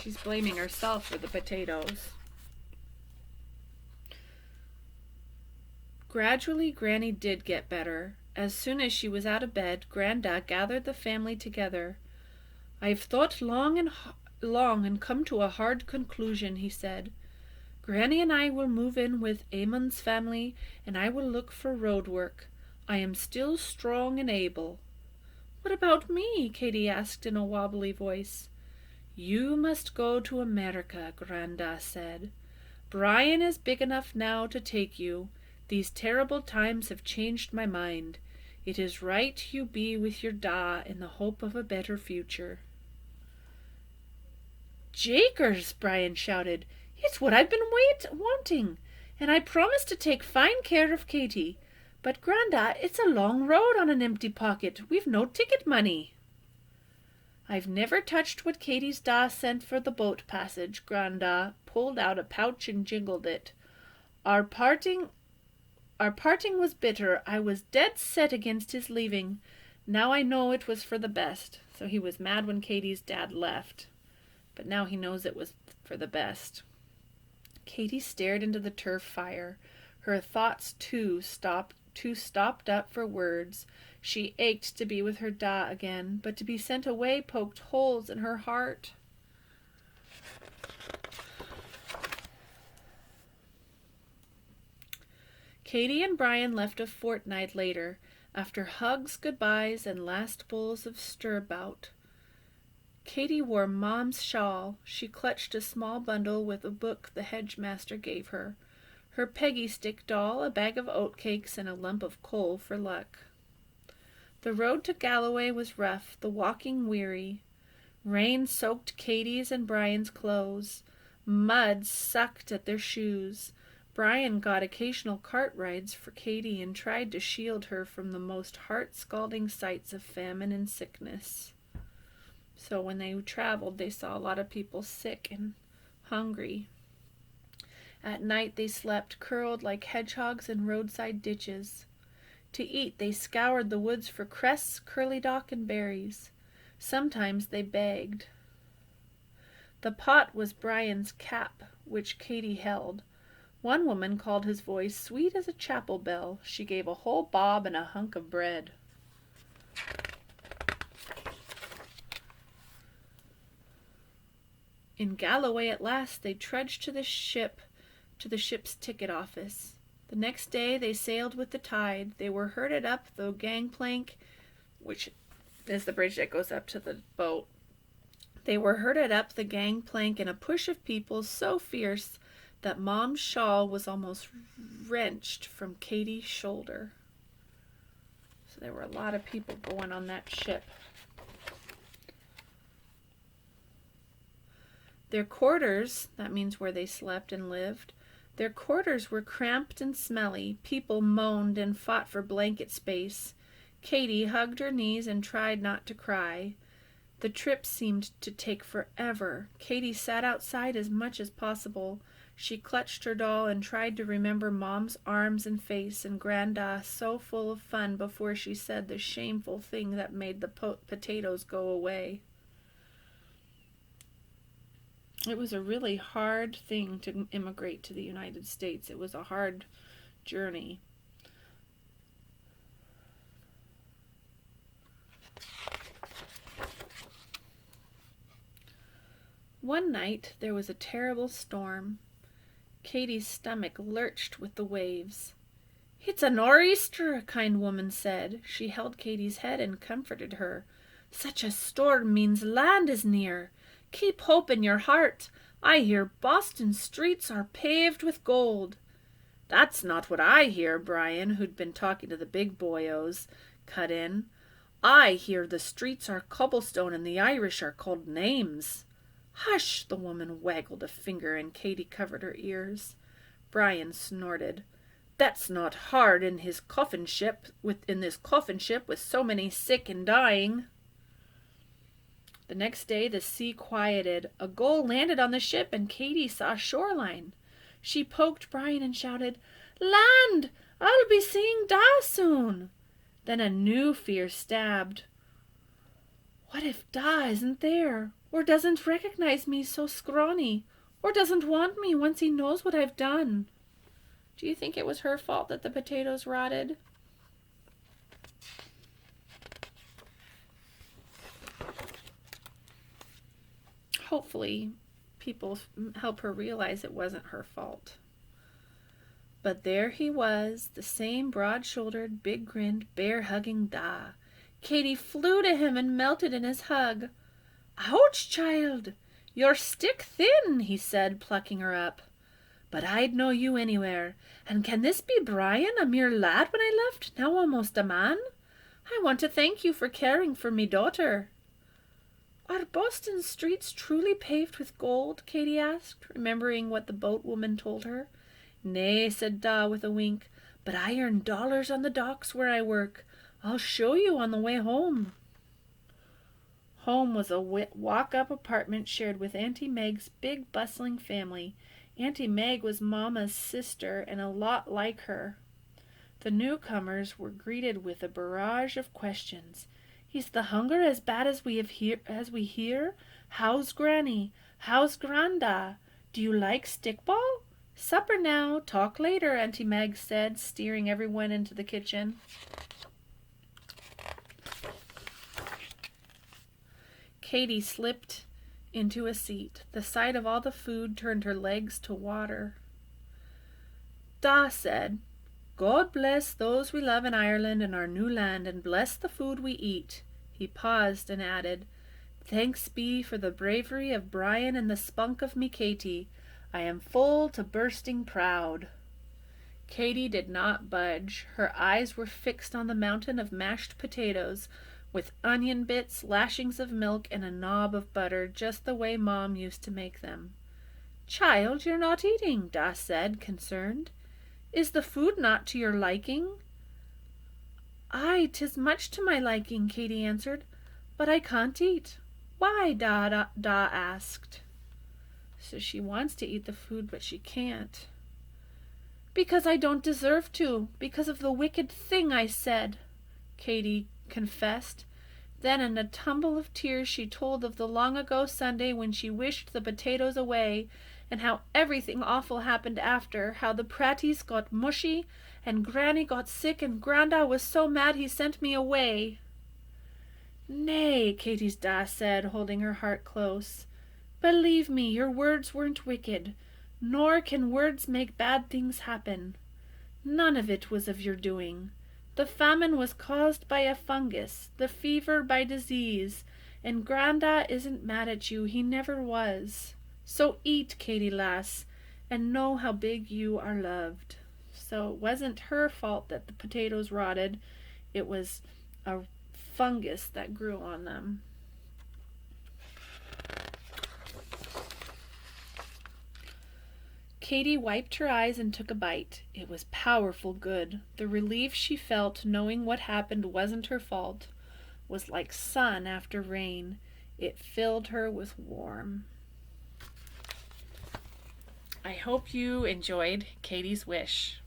She's blaming herself for the potatoes. Gradually, Granny did get better. As soon as she was out of bed, Granda gathered the family together. "I've thought long and come to a hard conclusion," he said. "Granny and I will move in with Amon's family, and I will look for road work. I am still strong and able." "What about me?" Katy asked in a wobbly voice. "You must go to America," Granda said. "Brian is big enough now to take you. These terrible times have changed my mind. It is right you be with your da in the hope of a better future." "Jakers!" Brian shouted. "It's what I've been wanting, and I promised to take fine care of Katy. But, Granda, it's a long road on an empty pocket. We've no ticket money." "I've never touched what Katy's da sent for the boat passage." Granda pulled out a pouch and jingled it. Our parting was bitter. I was dead set against his leaving. Now I know it was for the best." So he was mad when Katy's dad left, but now he knows it was for the best. Katy stared into the turf fire. Her thoughts too stopped up for words. She ached to be with her da again, but to be sent away poked holes in her heart. Katy and Brian left a fortnight later, after hugs, goodbyes, and last bowls of stirabout. Katy wore Mom's shawl. She clutched a small bundle with a book the hedgemaster gave her, her Peggy stick doll, a bag of oatcakes, and a lump of coal for luck. The road to Galloway was rough, the walking weary. Rain soaked Katy's and Brian's clothes. Mud sucked at their shoes. Brian got occasional cart rides for Katy and tried to shield her from the most heart-scalding sights of famine and sickness. So when they traveled, they saw a lot of people sick and hungry. At night they slept curled like hedgehogs in roadside ditches. To eat they scoured the woods for cresses, curly-dock, and berries. Sometimes they begged. The pot was Brian's cap, which Katy held. One woman called his voice sweet as a chapel bell. She gave a whole bob and a hunk of bread. In Galloway at last they trudged to the ship's ticket office. The next day they sailed with the tide. They were herded up the gangplank, which is the bridge that goes up to the boat. They were herded up the gangplank in a push of people so fierce that Mom's shawl was almost wrenched from Katy's shoulder. So there were a lot of people going on that ship. Their quarters, that means where they slept and lived, their quarters were cramped and smelly. People moaned and fought for blanket space. Katy hugged her knees and tried not to cry. The trip seemed to take forever. Katy sat outside as much as possible. She clutched her doll and tried to remember Mom's arms and face, and Granda so full of fun before she said the shameful thing that made the potatoes go away. It was a really hard thing to immigrate to the United States. It was a hard journey. One night there was a terrible storm. Katy's stomach lurched with the waves. "It's a nor'easter," a kind woman said. She held Katy's head and comforted her. "Such a storm means land is near. Keep hope in your heart. I hear Boston streets are paved with gold." "That's not what I hear," Brian, who'd been talking to the big boyos, cut in. "I hear the streets are cobblestone and the Irish are called names." "Hush!" The woman waggled a finger and Katy covered her ears. Brian snorted. "That's not hard in this coffin ship with so many sick and dying." The next day the sea quieted. A gull landed on the ship and Katy saw shoreline. She poked Brian and shouted, "Land! I'll be seeing Da soon." Then a new fear stabbed. What if Da isn't there? or doesn't recognize me so scrawny, or doesn't want me once he knows what I've done. Do you think it was her fault that the potatoes rotted? Hopefully, people help her realize it wasn't her fault. But there he was, the same broad-shouldered, big-grinned, bear-hugging Da. Katy flew to him and melted in his hug. "Ouch, child! You're stick thin," he said, plucking her up. "But I'd know you anywhere. And can this be Brian, a mere lad when I left, now almost a man? I want to thank you for caring for me daughter." "Are Boston streets truly paved with gold?" Katy asked, remembering what the boatwoman told her. "Nay," said Da with a wink, "but I earn dollars on the docks where I work. I'll show you on the way home." Home was a walk-up apartment shared with Auntie Meg's big bustling family. Auntie Meg was Mama's sister and a lot like her. The newcomers were greeted with a barrage of questions. "Is the hunger as bad as we hear? How's Granny? How's Granda? Do you like stickball? Supper now, talk later," Auntie Meg said, steering everyone into the kitchen. Katy slipped into a seat. The sight of all the food turned her legs to water. Da said, "God bless those we love in Ireland and our new land, and bless the food we eat." He paused and added, "Thanks be for the bravery of Brian and the spunk of me Katy. I am full to bursting proud." Katy did not budge. Her eyes were fixed on the mountain of mashed potatoes, with onion bits, lashings of milk, and a knob of butter, just the way Mom used to make them. "Child, you're not eating," Da said, concerned. "Is the food not to your liking?" "Aye, 'tis much to my liking," Katy answered, "but I can't eat." "Why?" Da asked. So she wants to eat the food, but she can't. "Because I don't deserve to, because of the wicked thing I said," Katy confessed. Then in a tumble of tears she told of the long ago Sunday when she wished the potatoes away, and how everything awful happened after, how the Pratties got mushy, and Granny got sick, and Granda was so mad he sent me away. "Nay," Katy's Da said, holding her heart close. "Believe me, your words weren't wicked, nor can words make bad things happen. None of it was of your doing. The famine was caused by a fungus, the fever by disease, and Granda isn't mad at you, he never was. So eat, Katy lass, and know how big you are loved." So it wasn't her fault that the potatoes rotted. It was a fungus that grew on them. Katy wiped her eyes and took a bite. It was powerful good. The relief she felt knowing what happened wasn't her fault was like sun after rain. It filled her with warmth. I hope you enjoyed Katy's Wish.